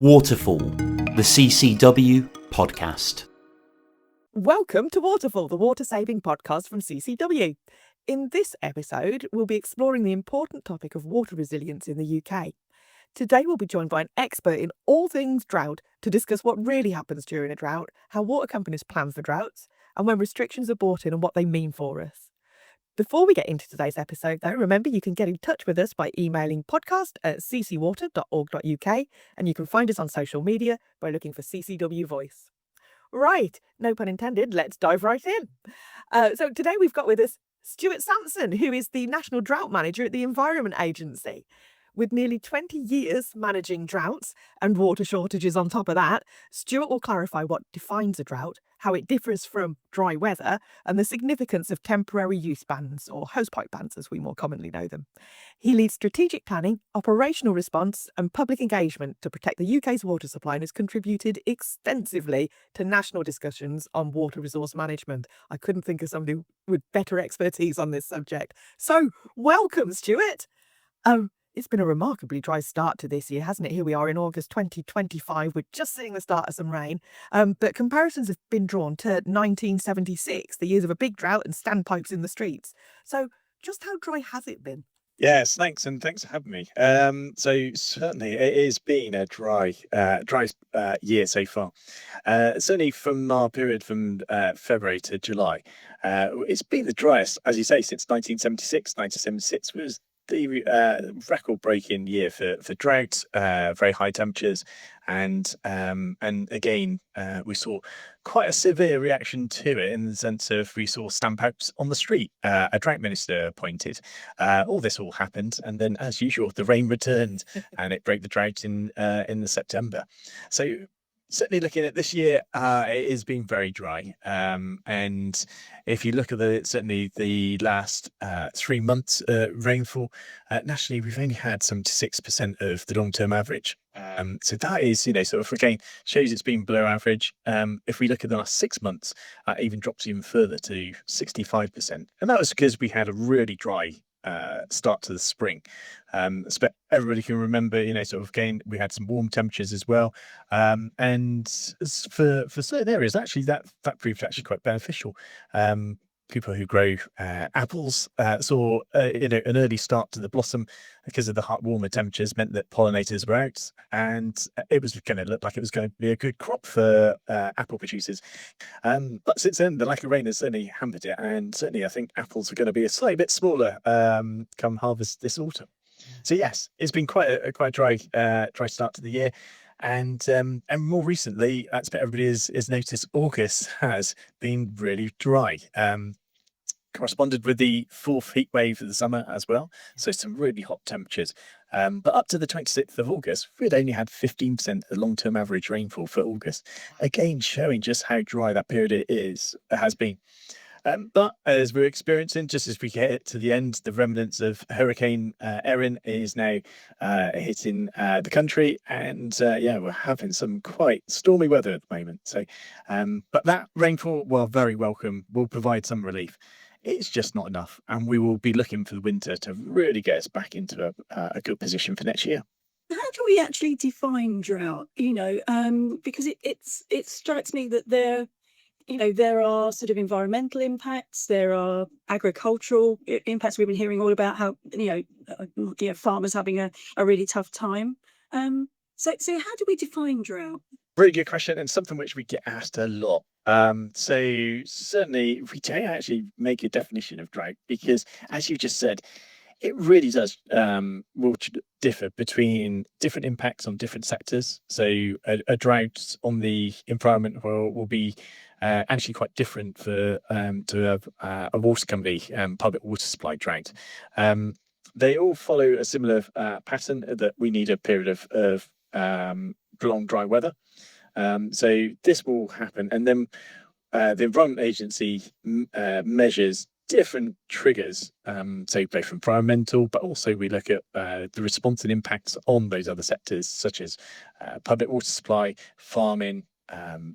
Waterfall, the CCW podcast. Welcome to Waterfall, the water saving podcast from CCW. In this episode, we'll be exploring the important topic of water resilience in the UK. Today, we'll be joined by an expert in all things drought to discuss what really happens during a drought, how water companies plan for droughts, and when restrictions are brought in and what they mean for us. Before we get into today's episode, though, remember you can get in touch with us by emailing podcast@ccwater.org.uk, and you can find us on social media by looking for CCW Voice. Right, no pun intended, let's dive right in. So today we've got with us Stuart Sampson, who is the National Drought Manager at the Environment Agency. With nearly 20 years managing droughts and water shortages on top of that, Stuart will clarify what defines a drought, how it differs from dry weather, and the significance of temporary use bans, or hosepipe bans as we more commonly know them. He leads strategic planning, operational response, and public engagement to protect the UK's water supply and has contributed extensively to national discussions on water resource management. I couldn't think of somebody with better expertise on this subject. So, welcome, Stuart. It's been a remarkably dry start to this year, hasn't it? Here we are in August 2025. We're just seeing the start of some rain. But comparisons have been drawn to 1976, the years of a big drought and standpipes in the streets. So just how dry has it been? Yes, thanks, and thanks for having me. So certainly it has been a dry year so far. Certainly from our period from February to July, it's been the driest, as you say, since 1976. 1976 was the record-breaking year for drought, very high temperatures, and again we saw quite a severe reaction to it in the sense of we saw standpipes on the street. A drought minister appointed. All this all happened, and then, as usual, the rain returned, and it broke the drought in the September. So certainly looking at this year, it has been very dry. And if you look at certainly the last 3 months rainfall, nationally, we've only had 76% of the long-term average. So that is, sort of, again, shows it's been below average. If we look at the last 6 months, even drops even further to 65%. And that was because we had a really dry start to the spring. Everybody can remember, sort of, again, we had some warm temperatures as well, and for certain areas, actually, that proved actually quite beneficial. People who grow apples saw an early start to the blossom because of the hot, warmer temperatures meant that pollinators were out, and it was going to look like it was going to be a good crop for apple producers. But since then, the lack of rain has certainly hampered it, and certainly I think apples are going to be a slightly bit smaller come harvest this autumn. So yes, it's been quite a dry start to the year. And more recently, I expect everybody has noticed August has been really dry. Corresponded with the fourth heat wave of the summer as well. So some really hot temperatures. But up to the 26th of August, we'd only had 15% of the long-term average rainfall for August. Again, showing just how dry that period has been. But as we're experiencing, just as we get to the end, the remnants of Hurricane Erin is now hitting the country, and we're having some quite stormy weather at the moment. So, but that rainfall, while very welcome, will provide some relief. It's just not enough, and we will be looking for the winter to really get us back into a good position for next year. How do we actually define drought? Because it strikes me that there are sort of environmental impacts, there are agricultural impacts. We've been hearing all about how farmers having a really tough time. So how do we define drought? Really good question, and something which we get asked a lot. So certainly we don't actually make a definition of drought because, as you just said, it really does will differ between different impacts on different sectors. So a drought on the environment will be actually quite different to a water company, public water supply drought. They all follow a similar pattern that we need a period of prolonged dry weather. So this will happen, and then the Environment Agency measures different triggers, so both environmental, but also we look at the response and impacts on those other sectors, such as public water supply, farming,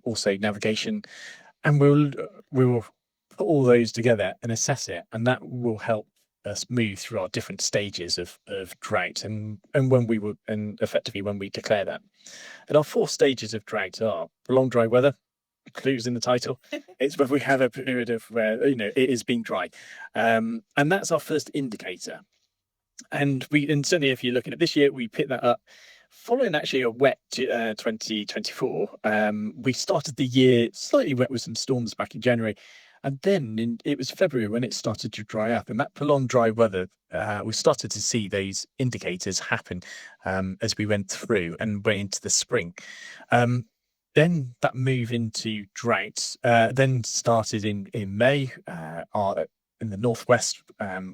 also navigation, and we will put all those together and assess it, and that will help us move through our different stages of drought and when we were and effectively when we declare that. And our 4 stages of drought are prolonged dry weather. Clues in the title. It's where we have a period of where it has been dry, and that's our first indicator. And certainly if you're looking at this year, we picked that up following actually a wet 2024. We started the year slightly wet with some storms back in January, and then it was February when it started to dry up. And that prolonged dry weather, we started to see those indicators happen as we went through and went into the spring. Then that move into droughts then started in May. In the northwest,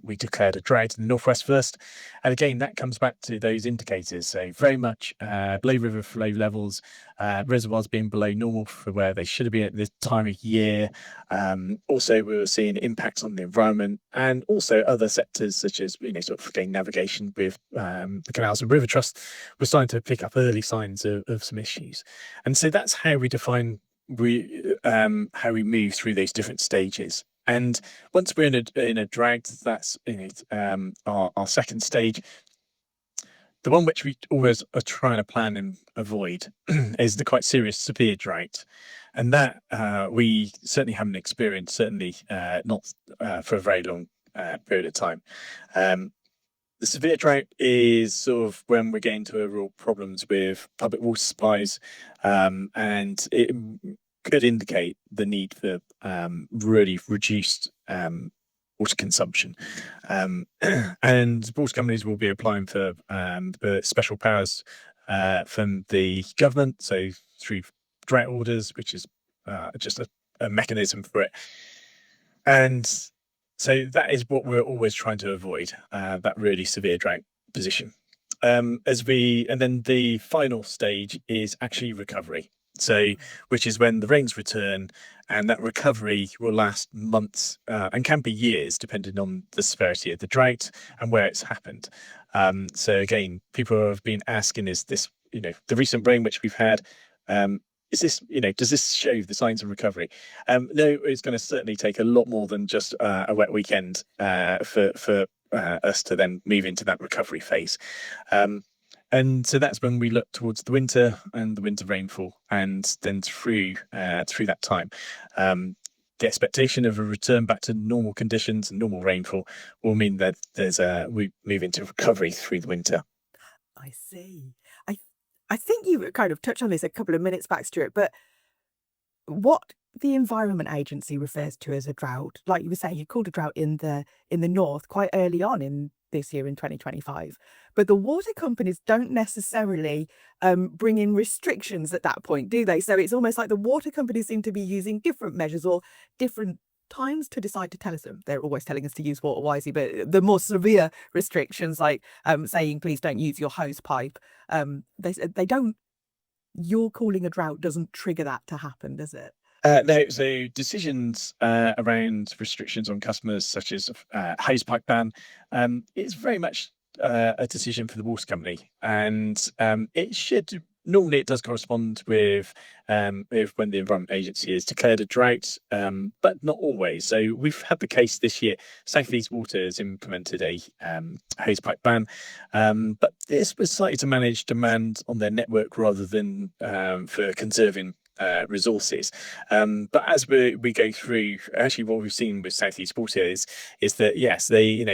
we declared a drought in the northwest first, and again that comes back to those indicators. So very much below river flow levels, reservoirs being below normal for where they should have been at this time of year. Also, we were seeing impacts on the environment, and also other sectors such as sort of again navigation with the canals and river trust. We're starting to pick up early signs of some issues, and so that's how we define how we move through those different stages. And once we're in a drought, that's our second stage. The one which we always are trying to plan and avoid is the quite serious severe drought, and that we certainly haven't experienced. Certainly not for a very long period of time. The severe drought is sort of when we're getting to real problems with public water supplies, and it could indicate the need for really reduced water consumption. And water companies will be applying for special powers from the government, so through drought orders, which is just a mechanism for it. And so that is what we're always trying to avoid, that really severe drought position. And then the final stage is actually recovery. So, which is when the rains return, and that recovery will last months and can be years, depending on the severity of the drought and where it's happened. So again, people have been asking, is this, the recent rain which we've had, is this, does this show the signs of recovery? No, it's going to certainly take a lot more than just a wet weekend for us to then move into that recovery phase. And so that's when we look towards the winter and the winter rainfall, and then through that time, the expectation of a return back to normal conditions and normal rainfall will mean that we move into recovery through the winter. I see. I think you kind of touched on this a couple of minutes back, Stuart, but what the Environment Agency refers to as a drought, like you were saying, you called a drought in the north quite early on in this year in 2025, but the water companies don't necessarily bring in restrictions at that point, do they? So it's almost like the water companies seem to be using different measures or different times to decide to tell us. They're always telling us to use water wisely, but the more severe restrictions, like saying please don't use your hose pipe, they don't. You're calling a drought doesn't trigger that to happen, does it? No, so decisions around restrictions on customers, such as hose pipe ban, it's very much a decision for the water company, and normally it does correspond with when the Environment Agency has declared a drought, but not always. So we've had the case this year. South East Water has implemented a hose pipe ban, but this was slightly to manage demand on their network rather than for conserving resources. But as we go through, actually what we've seen with South East Water is that yes, they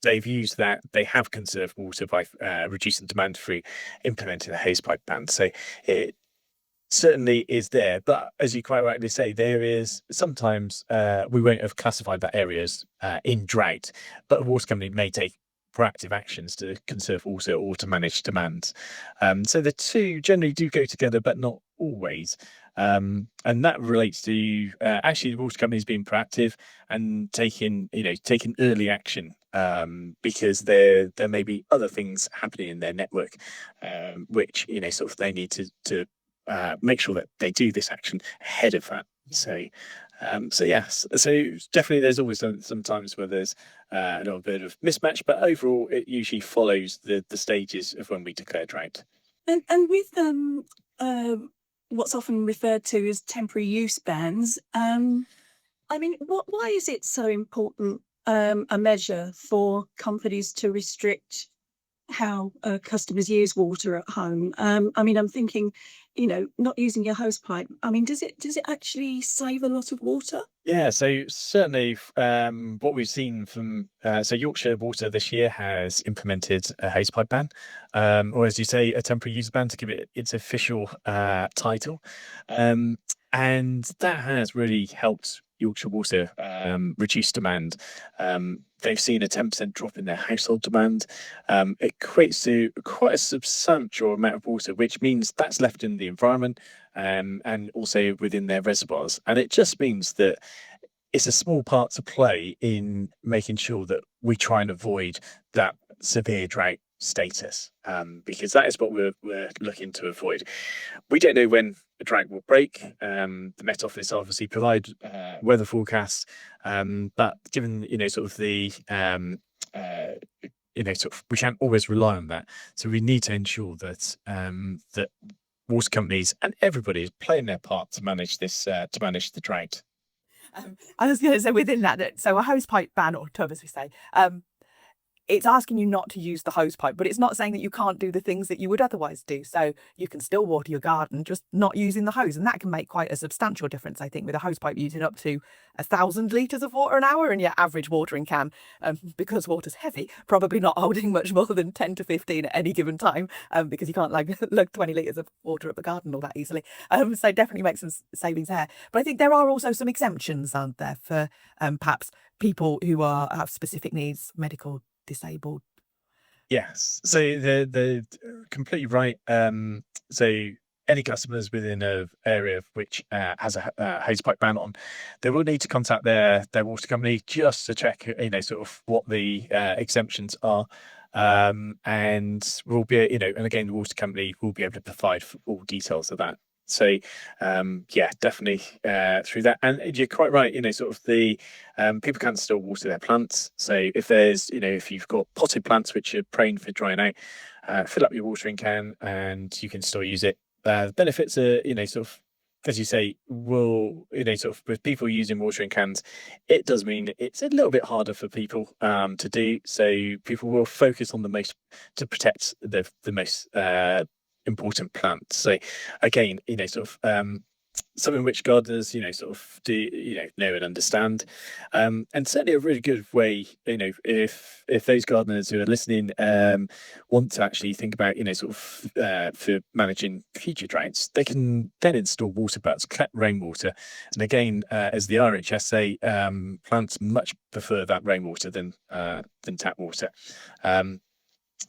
they've used that, they have conserved water by reducing demand through implementing a hose pipe ban. So it certainly is there, but as you quite rightly say, there is sometimes we won't have classified that area as in drought, but a water company may take proactive actions to conserve water or to manage demand. So the two generally do go together, but not always. And that relates to actually the water companies being proactive and taking early action, because there may be other things happening in their network, which sort of they need to make sure that they do this action ahead of that. So yes, so definitely there's always some times where there's a little bit of mismatch, but overall it usually follows the stages of when we declare drought. And with what's often referred to as temporary use bans, I mean, why is it so important a measure for companies to restrict how customers use water at home. I mean, I'm thinking, not using your hose pipe. I mean, does it actually save a lot of water? Yeah, so certainly what we've seen from so Yorkshire Water this year has implemented a hosepipe ban, or as you say, a temporary use ban to give it its official title, and that has really helped Yorkshire Water reduce demand. They've seen a 10% drop in their household demand. It equates to quite a substantial amount of water, which means that's left in the environment and also within their reservoirs. And it just means that it's a small part to play in making sure that we try and avoid that severe drought status, because that is what we're looking to avoid. We don't know when a drought will break. The Met Office obviously provide weather forecasts, but given sort of the sort of we can't always rely on that. So we need to ensure that that water companies and everybody is playing their part to manage this to manage the drought. I was going to say within that, so a hosepipe ban, or tub, as we say, it's asking you not to use the hosepipe, but it's not saying that you can't do the things that you would otherwise do. So you can still water your garden, just not using the hose. And that can make quite a substantial difference, I think, with a hosepipe using up to 1,000 litres of water an hour, and your average watering can, because water's heavy, probably not holding much more than 10 to 15 at any given time, because you can't lug 20 litres of water up a garden all that easily. So definitely make some savings there. But I think there are also some exemptions, aren't there, for perhaps people who have specific needs, medical, disabled. Yes, so they're completely right. So any customers within an area of which has a hosepipe ban on, they will need to contact their water company just to check, sort of what the exemptions are. And we'll be, and again, the water company will be able to provide all details of that. So yeah, definitely through that. And you're quite right, sort of the people can still water their plants. So if there's, if you've got potted plants which are prone for drying out, fill up your watering can and you can still use it. The benefits are, sort of, as you say, will, sort of with people using watering cans, it does mean it's a little bit harder for people to do. So people will focus on the most to protect the most important plants. So again, sort of something which gardeners, sort of do, know and understand. And certainly a really good way, if those gardeners who are listening want to actually think about, sort of for managing future droughts, they can then install water butts, collect rainwater. And again, as the RHS say, plants much prefer that rainwater than tap water.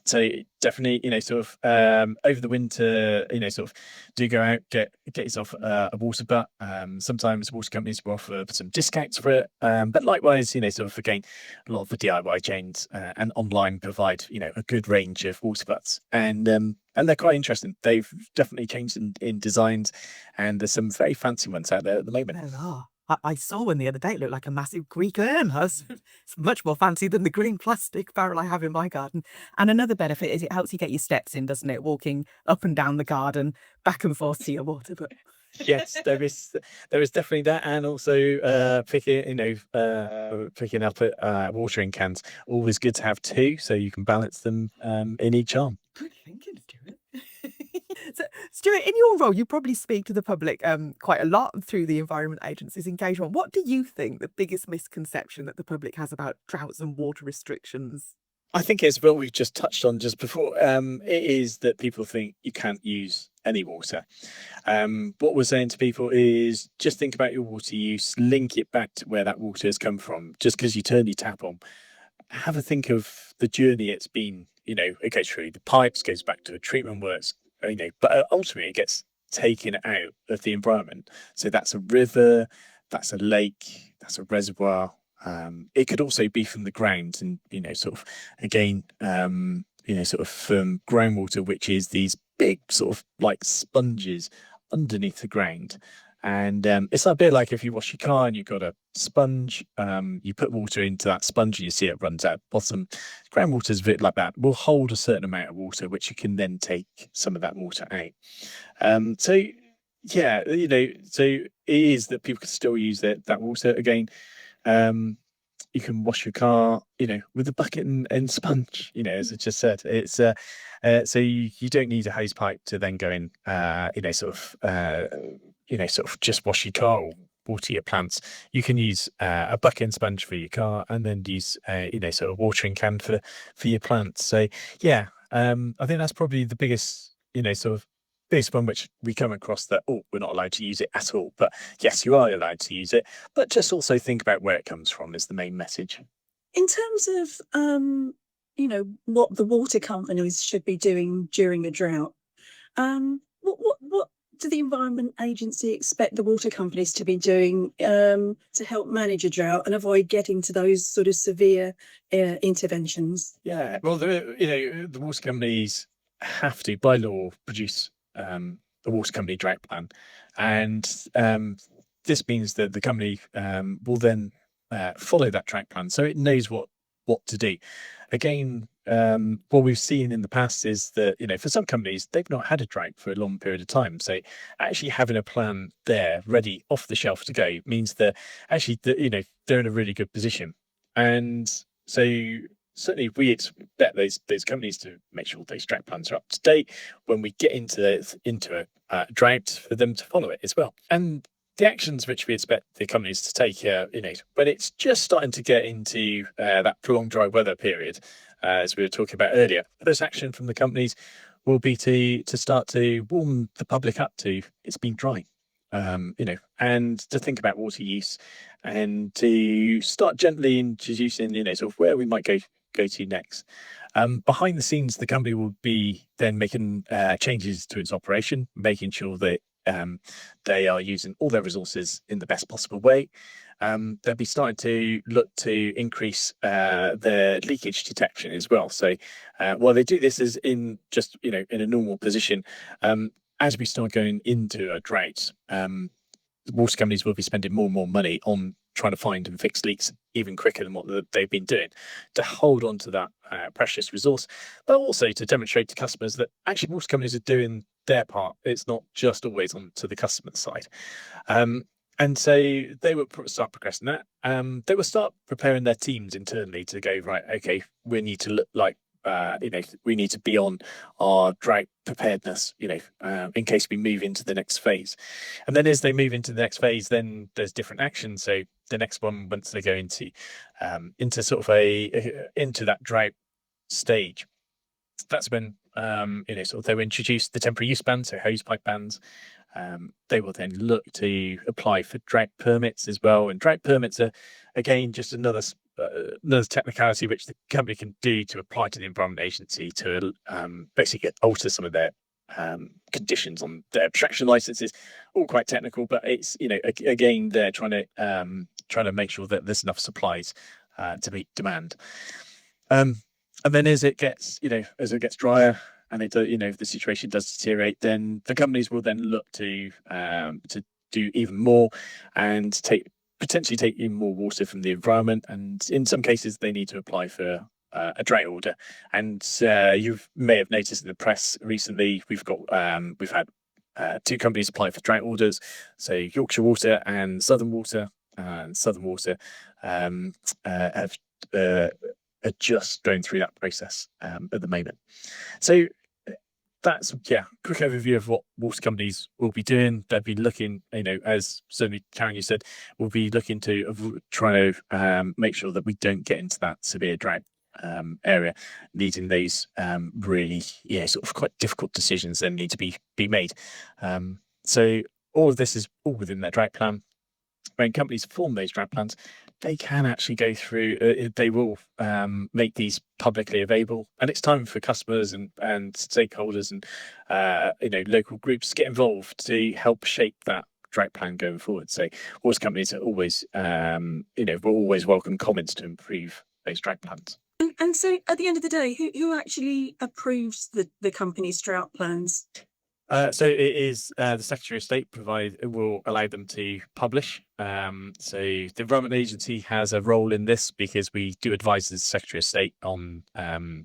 So definitely, sort of over the winter, sort of do go out, get yourself a water butt. Sometimes water companies will offer some discounts for it. But likewise, sort of again, a lot of the DIY chains and online provide, a good range of water butts. And they're quite interesting. They've definitely changed in designs, and there's some very fancy ones out there at the moment. There are. I saw one the other day. It looked like a massive Greek urn. It's much more fancy than the green plastic barrel I have in my garden. And another benefit is it helps you get your steps in, doesn't it? Walking up and down the garden, back and forth to your water. But Yes, there is definitely that, and also picking up at watering cans. Always good to have two, so you can balance them in each arm. good thinking, Stuart. So, Stuart, in your role, you probably speak to the public quite a lot through the Environment Agency's engagement. What do you think the biggest misconception that the public has about droughts and water restrictions? I think it's what we've just touched on just before. It is that people think you can't use any water. What we're saying to people is just think about your water use, link it back to where that water has come from. Just because you turn your tap on, have a think of the journey it's been. It goes through the pipes, goes back to treatment works, but ultimately it gets taken out of the environment. So that's a river, that's a lake, that's a reservoir. It could also be from the ground, and sort of again, sort of from groundwater, which is these big sort of like sponges underneath the ground. And it's a bit like if you wash your car and you've got a sponge, you put water into that sponge and you see it runs out bottom. Groundwater is a bit like that. Will hold a certain amount of water, which you can then take some of that water out. So yeah, so it is that people can still use that water again. you can wash your car, with a bucket and sponge. As I just said, it's so you don't need a hose pipe to then go in, sort of just wash your car or water your plants. You can use a bucket and sponge for your car, and then use sort of watering can for your plants. So yeah, I think that's probably the biggest sort of biggest one which we come across, that we're not allowed to use it at all. But yes, you are allowed to use it, but just also think about where it comes from is the main message. In terms of what the water companies should be doing during the drought, what do the Environment Agency expect the water companies to be doing to help manage a drought and avoid getting to those sort of severe interventions? Yeah, well, the water companies have to, by law, produce the water company drought plan, and this means that the company will then follow that drought plan, so it knows what to do. Again, what we've seen in the past is that for some companies, they've not had a drought for a long period of time, so actually having a plan there ready off the shelf to go means that actually they're in a really good position. And so certainly we expect those companies to make sure those drought plans are up to date when we get into a drought, for them to follow it as well. And the actions which we expect the companies to take here, when it's just starting to get into that prolonged dry weather period, as we were talking about earlier, the first action from the companies will be to start to warm the public up to it's been dry, and to think about water use, and to start gently introducing, sort of where we might go to next. Behind the scenes, the company will be then making changes to its operation, making sure that they are using all their resources in the best possible way. They'll be starting to look to increase their leakage detection as well. So while they do this as in just in a normal position, as we start going into a drought, water companies will be spending more and more money on trying to find and fix leaks even quicker than what they've been doing, to hold on to that precious resource, but also to demonstrate to customers that actually water companies are doing their part. It's not just always on to the customer side. And so they will start progressing that. They will start preparing their teams internally to go, right, okay, we need to look like, we need to be on our drought preparedness, in case we move into the next phase. And then as they move into the next phase, then there's different actions. So the next one, once they go into sort of into that drought stage, that's when sort of they will introduce the temporary use ban, so hose pipe bans. They will then look to apply for drought permits as well, and drought permits are again just another technicality which the company can do to apply to the Environment Agency to basically alter some of their conditions on their abstraction licenses. All quite technical, but it's again they're trying to make sure that there's enough supplies to meet demand. And then as it gets drier, and if the situation does deteriorate, then the companies will then look to do even more, and potentially take even more water from the environment. And in some cases, they need to apply for a drought order. And you may have noticed in the press recently, we've had two companies apply for drought orders. So Yorkshire Water and Southern Water. And Southern Water have are just going through that process at the moment. So that's quick overview of what water companies will be doing. They'll be looking, as certainly Karen, you said, we'll be looking to try to make sure that we don't get into that severe drought area, needing those really sort of quite difficult decisions that need to be made. So all of this is all within their drought plan. When companies form those drought plans, they can actually go through, they will make these publicly available, and it's time for customers and stakeholders and local groups to get involved to help shape that drought plan going forward. So water companies are always will always welcome comments to improve those drought plans. And so at the end of the day, who actually approves the company's drought plans? So it is the Secretary of State will allow them to publish. So the Environment Agency has a role in this, because we do advise the Secretary of State on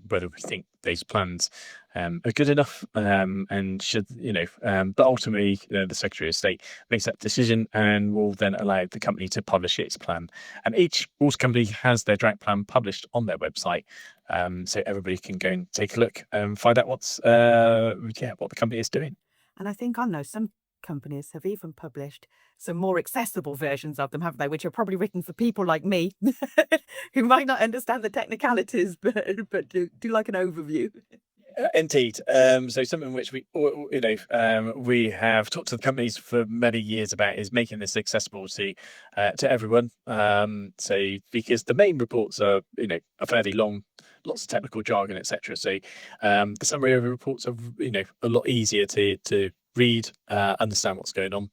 whether we think those plans are good enough, and should, but ultimately, the Secretary of State makes that decision and will then allow the company to publish its plan. And each water company has their drought plan published on their website, so everybody can go and take a look and find out what the company is doing. And I think I know some companies have even published some more accessible versions of them, haven't they? Which are probably written for people like me who might not understand the technicalities, but do like an overview. Indeed. So something which we have talked to the companies for many years about is making this accessible to everyone. So because the main reports are fairly long, lots of technical jargon, etc. So the summary of the reports are a lot easier to read, understand what's going on.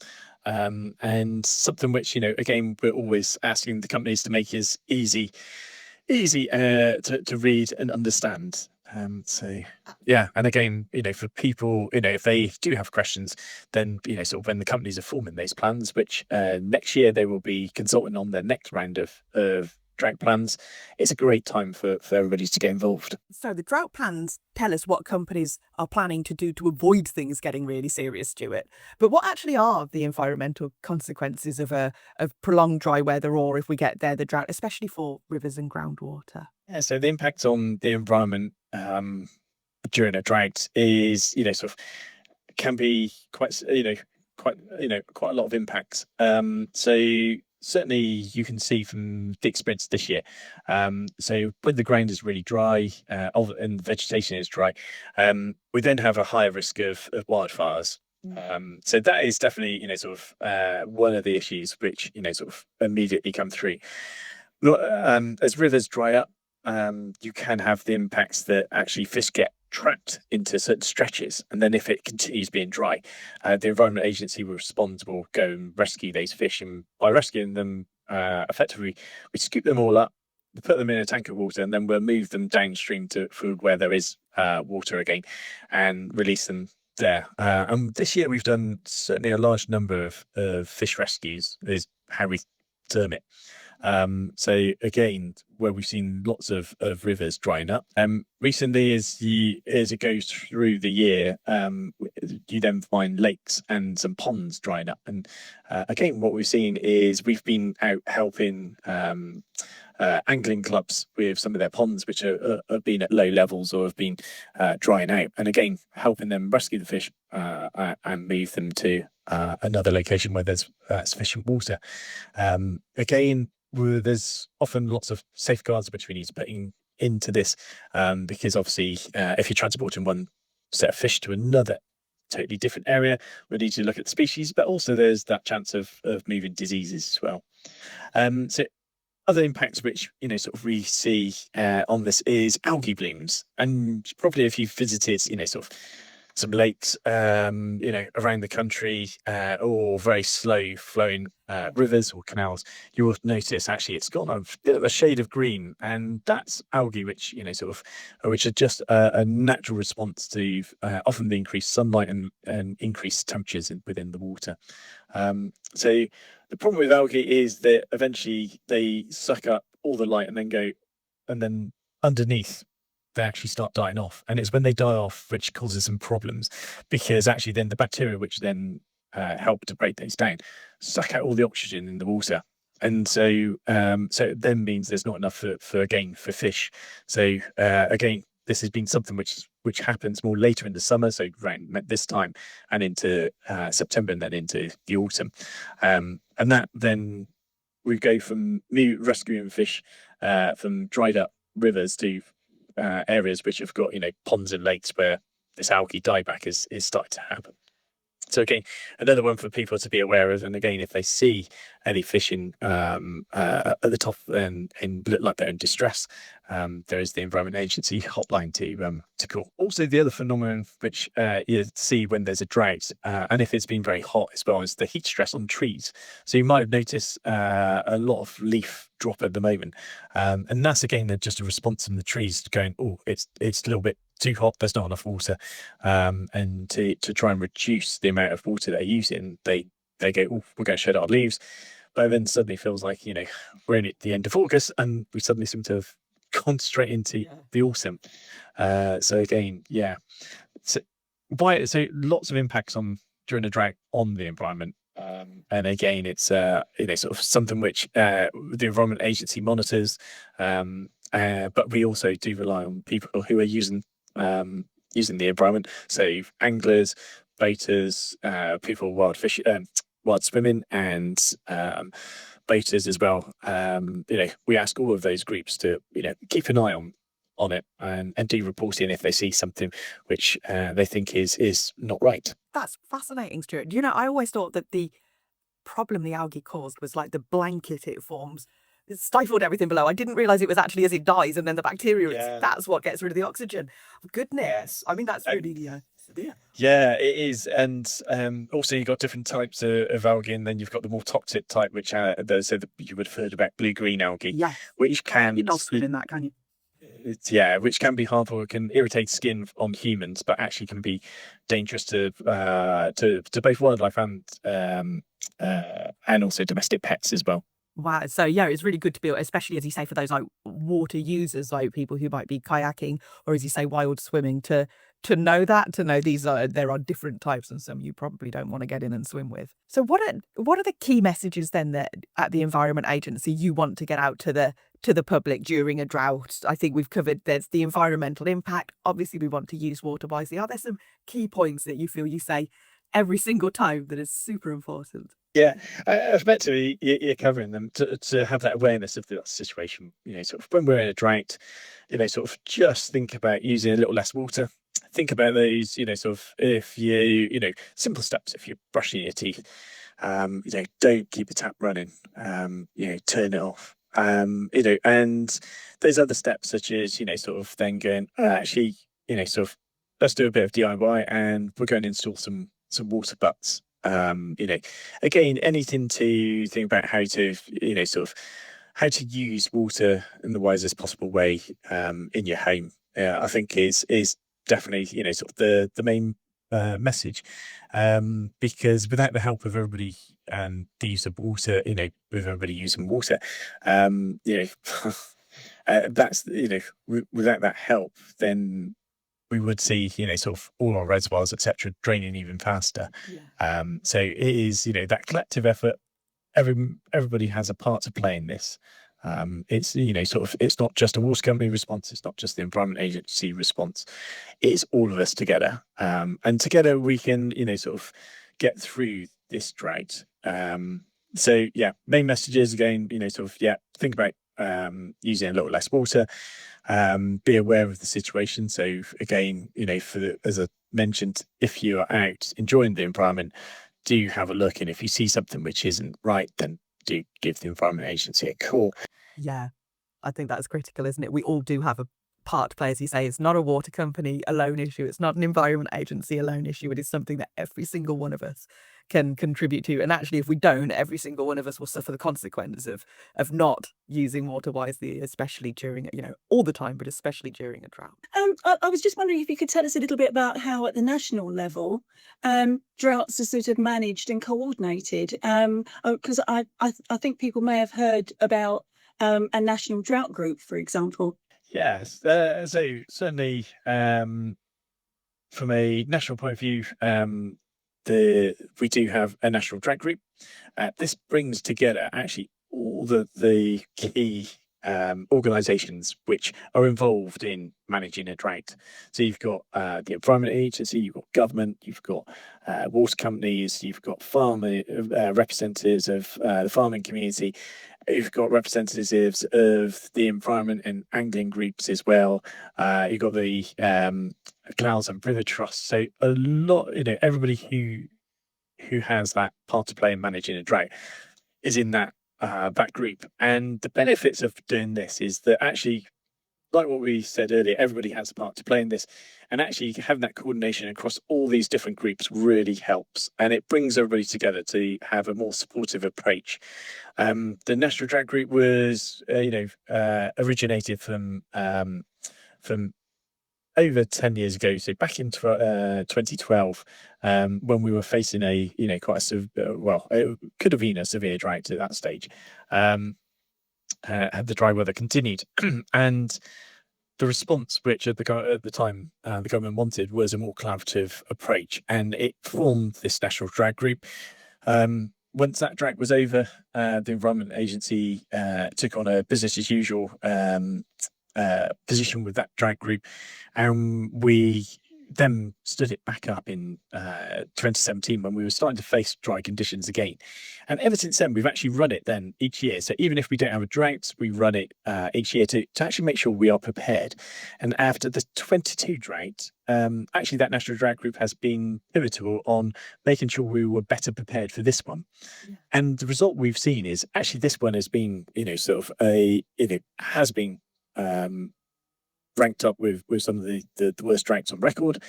And something which again, we're always asking the companies to make is easy to read and understand. So yeah, and again, for people, if they do have questions, then sort of when the companies are forming these plans, which next year they will be consulting on their next round of drought plans, it's a great time for everybody to get involved. So the drought plans tell us what companies are planning to do to avoid things getting really serious, Stuart. But what actually are the environmental consequences of prolonged dry weather, or if we get there, the drought, especially for rivers and groundwater? Yeah, so the impact on the environment during a drought is sort of can be quite a lot of impact. So certainly you can see from the experience this year. So when the ground is really dry, and the vegetation is dry, we then have a higher risk of wildfires. So that is definitely one of the issues which sort of immediately come through. As rivers dry up, you can have the impacts that actually fish get trapped into certain stretches, and then if it continues being dry, the Environment Agency will go and rescue those fish, and by rescuing them, effectively we scoop them all up, put them in a tank of water, and then we'll move them downstream to food where there is water again, and release them there. And this year we've done certainly a large number of fish rescues, is how we term it. So again, where we've seen lots of rivers drying up. Recently, as it goes through the year, you then find lakes and some ponds drying up. And again, what we've seen is we've been out helping angling clubs with some of their ponds, which have been at low levels or have been drying out. And again, helping them rescue the fish and move them to another location where there's sufficient water. Again, there's often lots of safeguards which we need to put into this, because obviously if you're transporting one set of fish to another totally different area, we need to look at the species, but also there's that chance of moving diseases as well. So other impacts which sort of we see on this is algae blooms, and probably if you've visited sort of some lakes around the country, or very slow flowing rivers or canals, you will notice actually it's got a bit of a shade of green, and that's algae which which are just a natural response to often the increased sunlight and increased temperatures within the water. So the problem with algae is that eventually they suck up all the light and then underneath they actually start dying off, and it's when they die off which causes some problems, because actually then the bacteria which then help to break those down suck out all the oxygen in the water, and so it then means there's not enough for fish. So again, this has been something which happens more later in the summer, so around this time and into September and then into the autumn, and that then we go from me rescuing fish from dried up rivers to areas which have got ponds and lakes where this algae dieback is starting to happen. So again, another one for people to be aware of. And again, if they see any fishing at the top and look like they're in distress, there is the Environment Agency hotline to call. Also, the other phenomenon which you see when there's a drought, and if it's been very hot as well, is the heat stress on trees. So you might have noticed a lot of leaf drop at the moment, and that's again just a response from the trees going, oh, it's a little bit too hot, there's not enough water, and to try and reduce the amount of water they're using, they go, oh, we're going to shed our leaves. But then suddenly feels like we're in at the end of August and we suddenly seem to have concentrate into Yeah. the autumn. So again, yeah. So so lots of impacts on during the drought on the environment. And again, it's sort of something which the Environment Agency monitors, but we also do rely on people who are using the environment. So anglers, boaters, people wild swimming, and boaters as well. We ask all of those groups to keep an eye on it and do reporting if they see something which they think is not right. That's fascinating, Stuart. I always thought that the problem the algae caused was like the blanket it forms. It stifled everything below. I didn't realise it was actually as it dies and then the bacteria, that's what gets rid of the oxygen. Goodness. I mean, that's really severe. Yeah, it is. And also you've got different types of algae, and then you've got the more toxic type, which you would have heard about blue-green algae, Yeah. which can... You're not swimming that, can you? Which can be harmful. It can irritate skin on humans, but actually can be dangerous to both wildlife and also domestic pets as well. Wow. So yeah, it's really good to be, especially as you say, for those like water users, like people who might be kayaking or as you say, wild swimming, to know there are different types and some you probably don't want to get in and swim with. So what are the key messages then that at the Environment Agency you want to get out to the public during a drought? I think we've covered there's the environmental impact. Obviously we want to use water wisely. Are there some key points that you feel you say every single time that is super important? Yeah, effectively, you're covering them to have that awareness of the situation. Sort of when we're in a drought, sort of just think about using a little less water. Think about those, sort of if simple steps. If you're brushing your teeth, don't keep the tap running. Turn it off. And there's other steps such as sort of then going actually, sort of let's do a bit of DIY and we're going to install some water butts. Again, anything to think about how to, sort of how to use water in the wisest possible way in your home. I think is definitely, sort of the main message, because without the help of everybody and the use of water, with everybody using water, that's, without that help, then we would see, sort of all our reservoirs, etc., draining even faster. Yeah. So it is, that collective effort. Everybody has a part to play in this. It's, sort of, it's not just a water company response. It's not just the Environment Agency response. It's all of us together. And together we can, sort of get through this drought. So yeah, main messages again, sort of, think about using a little less water. Be aware of the situation. So again, as I mentioned, if you are out enjoying the environment, do have a look, and if you see something which isn't right, then do give the Environment Agency a call. Yeah, I think that's critical, isn't it? We all do have a part to play, as you say. It's not a water company alone issue. It's not an Environment Agency alone issue. It is something that every single one of us can contribute to. And actually, if we don't, every single one of us will suffer the consequences of not using water wisely, especially during, all the time, but especially during a drought. I was just wondering if you could tell us a little bit about how at the national level droughts are sort of managed and coordinated, because I think people may have heard about a national drought group, for example. Yes, so certainly from a national point of view, we do have a national drought group. This brings together actually all the key organisations which are involved in managing a drought. So you've got the Environment Agency, you've got government, you've got water companies, you've got farmer representatives of the farming community. You've got representatives of the environment and angling groups as well. You've got the Canals and River Trust. So a lot, everybody who has that part to play in managing a drought is in that group. And the benefits of doing this is that actually, like what we said earlier, everybody has a part to play in this, and actually having that coordination across all these different groups really helps, and it brings everybody together to have a more supportive approach. The National Drought Group was, originated from over 10 years ago, so back in 2012, when we were facing a, quite a it could have been a severe drought at that stage. had the dry weather continued. And the response, which at the time the government wanted, was a more collaborative approach, and it formed this national drag group. Once that drag was over, the Environment Agency took on a business as usual position with that drag group, and we then stood it back up in 2017 when we were starting to face dry conditions again. And ever since then, we've actually run it then each year. So even if we don't have a drought, we run it each year to actually make sure we are prepared. And after the 22 drought, actually that National Drought Group has been pivotal on making sure we were better prepared for this one. Yeah. And the result we've seen is actually this one has been, has been ranked up with some of the worst droughts on record.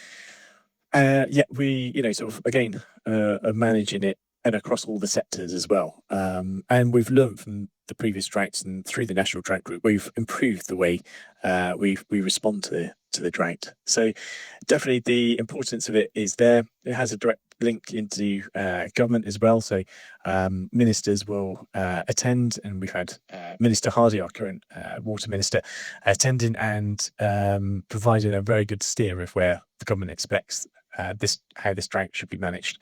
Yet we, again, are managing it and across all the sectors as well. And we've learned from the previous droughts, and through the National Drought Group, we've improved the way we respond to the drought. So definitely the importance of it is there. It has a direct link into government as well. So ministers will attend, and we've had Minister Hardy, our current water minister, attending and providing a very good steer of where the government expects how this drought should be managed.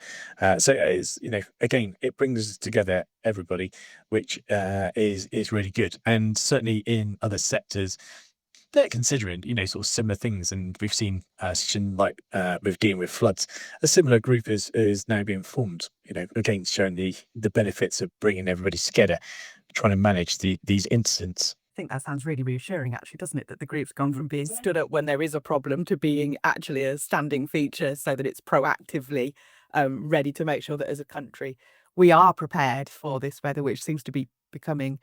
So it is, again, it brings together everybody, which is really good. And certainly in other sectors, they're considering, sort of similar things. And we've seen like with dealing with floods, a similar group is now being formed, again, showing the benefits of bringing everybody together, trying to manage these incidents. I think that sounds really reassuring, actually, doesn't it? That the group's gone from being stood up when there is a problem to being actually a standing feature, so that it's proactively ready to make sure that as a country we are prepared for this weather, which seems to be becoming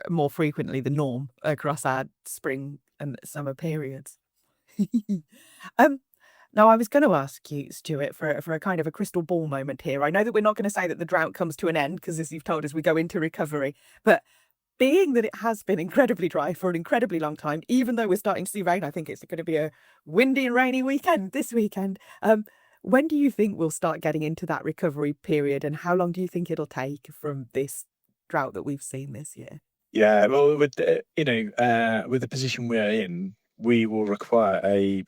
more frequently the norm across our spring and summer periods. Now, I was going to ask you, Stuart, for a kind of a crystal ball moment here. I know that we're not going to say that the drought comes to an end, because as you've told us, we go into recovery. But being that it has been incredibly dry for an incredibly long time, even though we're starting to see rain, I think it's going to be a windy and rainy weekend this weekend. When do you think we'll start getting into that recovery period, and how long do you think it'll take from this drought that we've seen this year? Yeah, well, with the position we're in, we will require a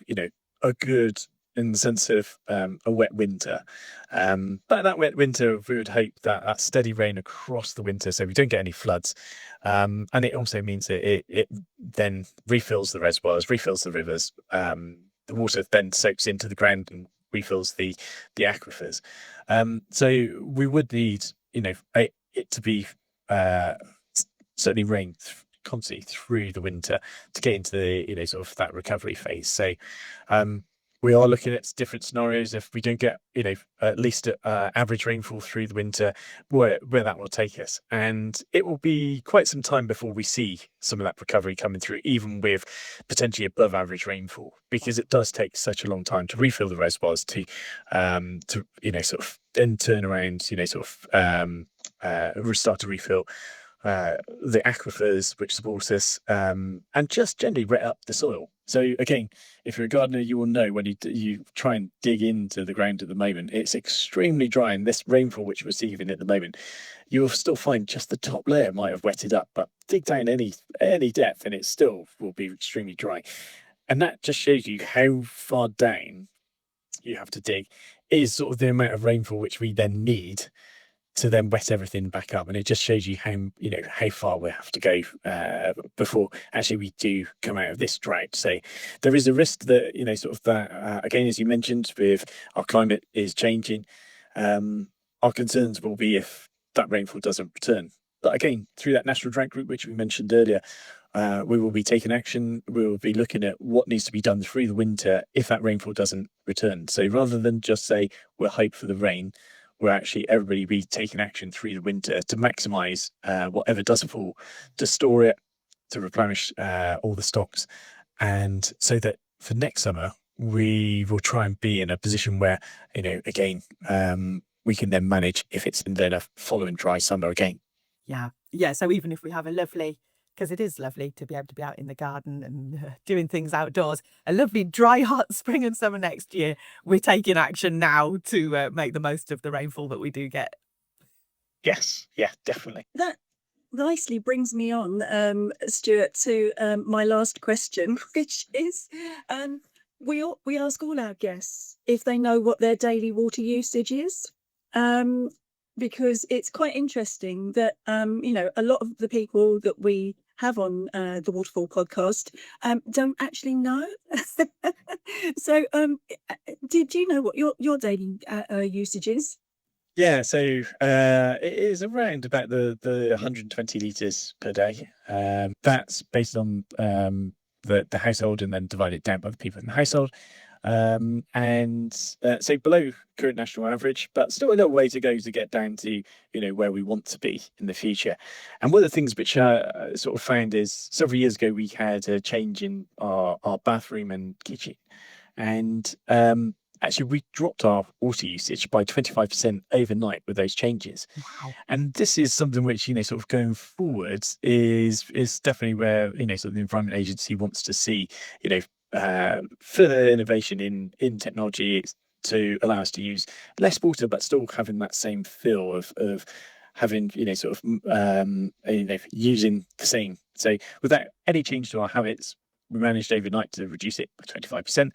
good, in the sense of a wet winter. But that wet winter, we would hope that steady rain across the winter, so we don't get any floods. And it also means that it then refills the reservoirs, refills the rivers. The water then soaks into the ground and refills the aquifers. So we would need, it to be certainly rain constantly through the winter to get into the sort of that recovery phase. So we are looking at different scenarios. If we don't get at least average rainfall through the winter, where that will take us, and it will be quite some time before we see some of that recovery coming through, even with potentially above average rainfall, because it does take such a long time to refill the reservoirs, to sort of then turn around, start to refill the aquifers which support us, and just generally wet up the soil. So again, if you're a gardener, you will know when you try and dig into the ground at the moment, it's extremely dry, and this rainfall which we're receiving at the moment, you will still find just the top layer might have wetted up, but dig down any depth and it still will be extremely dry. And that just shows you how far down you have to dig is sort of the amount of rainfall which we then need to then wet everything back up. And it just shows you how far we have to go before actually we do come out of this drought. So there is a risk that again, as you mentioned, with our climate is changing, our concerns will be if that rainfall doesn't return. But again, through that National Drought Group which we mentioned earlier, we will be taking action. We will be looking at what needs to be done through the winter if that rainfall doesn't return. So rather than just say we'll hope for the rain, where actually everybody be taking action through the winter to maximise whatever does fall, to store it, to replenish all the stocks, and so that for next summer we will try and be in a position where again we can then manage if it's then a following dry summer again. Yeah. So even if we have a lovely, because it is lovely to be able to be out in the garden and doing things outdoors, a lovely dry, hot spring and summer next year, we're taking action now to make the most of the rainfall that we do get. Yes, yeah, definitely. nicely brings me on, Stuart, to my last question, which is, we ask all our guests if they know what their daily water usage is, because it's quite interesting that a lot of the people that we have on the Waterfall podcast don't actually know. So, did you know what your daily usage is? Yeah, so it is around about the 120 litres per day. That's based on the household and then divided down by the people in the household. So below current national average, but still a little way to go to get down to where we want to be in the future. And one of the things which I sort of found is several years ago we had a change in our bathroom and kitchen, and actually we dropped our water usage by 25% overnight with those changes. Wow. And this is something which sort of going forward is definitely where sort of the Environment Agency wants to see further innovation in technology to allow us to use less water, but still having that same feel of having using the same. So without any change to our habits, we managed overnight to reduce it by 25%.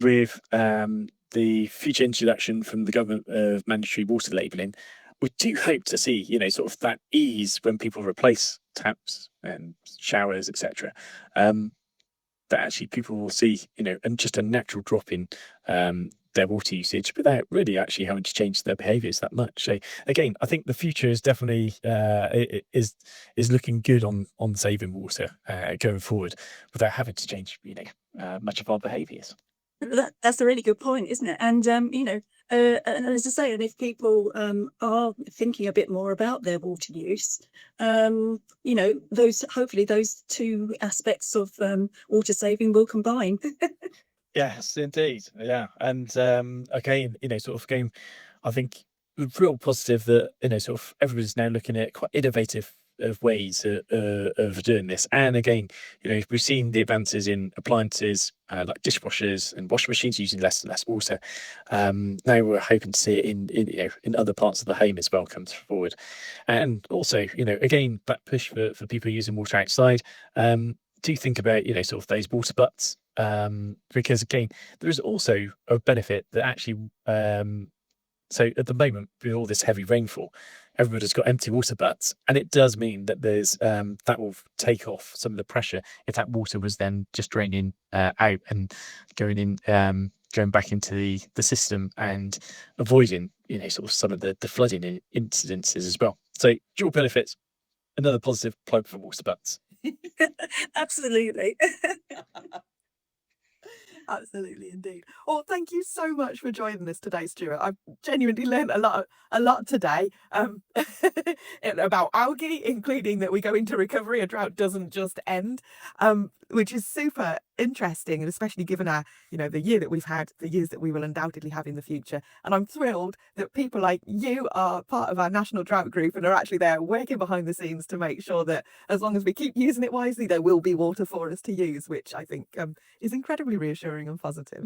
With the future introduction from the government of mandatory water labelling, we do hope to see sort of that ease when people replace taps and showers, etc. That actually people will see, and just a natural drop in their water usage without really actually having to change their behaviours that much. So again, I think the future is definitely is looking good on saving water going forward without having to change much of our behaviours. That's a really good point, isn't it? And and as I say, and if people are thinking a bit more about their water use, those two aspects of water saving will combine. Yes, indeed. Yeah. And again, I think real positive that sort of everybody's now looking at quite innovative of ways of doing this. And again, we've seen the advances in appliances like dishwashers and washing machines using less and less water. Now we're hoping to see it in other parts of the home as well come forward. And also, again, that push for people using water outside. Do think about sort of those water butts, because again there is also a benefit that actually so at the moment with all this heavy rainfall, everybody's got empty water butts, and it does mean that there's that will take off some of the pressure if that water was then just draining out and going back into the system and avoiding sort of some of the flooding incidences as well. So dual benefits, another positive plug for water butts. Absolutely. Absolutely, indeed. Well, thank you so much for joining us today, Stuart. I've genuinely learned a lot today about algae, including that we go into recovery. A drought doesn't just end, which is super interesting, and especially given our, the year that we've had, the years that we will undoubtedly have in the future. And I'm thrilled that people like you are part of our national drought group and are actually there working behind the scenes to make sure that as long as we keep using it wisely, there will be water for us to use, which I think is incredibly reassuring and positive.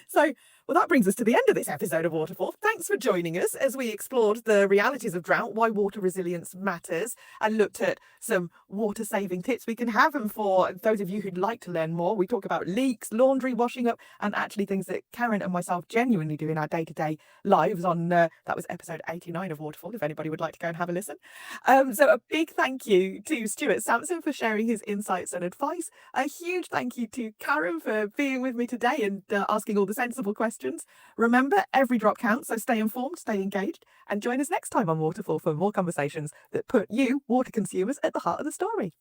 So, well, that brings us to the end of this episode of Waterfall. Thanks for joining us as we explored the realities of drought, why water resilience matters, and looked at some water saving tips we can have. And for those of you who'd like to learn more, we talk about leaks, laundry, washing up, and actually things that Karen and myself genuinely do in our day-to-day lives on, that was episode 89 of Waterfall, if anybody would like to go and have a listen. So a big thank you to Stuart Sampson for sharing his insights and advice. A huge thank you to Karen for being with me today and asking all the sensible questions. Remember, every drop counts, so stay informed, stay engaged, and join us next time on Waterfall for more conversations that put you, water consumers, at the heart of the story.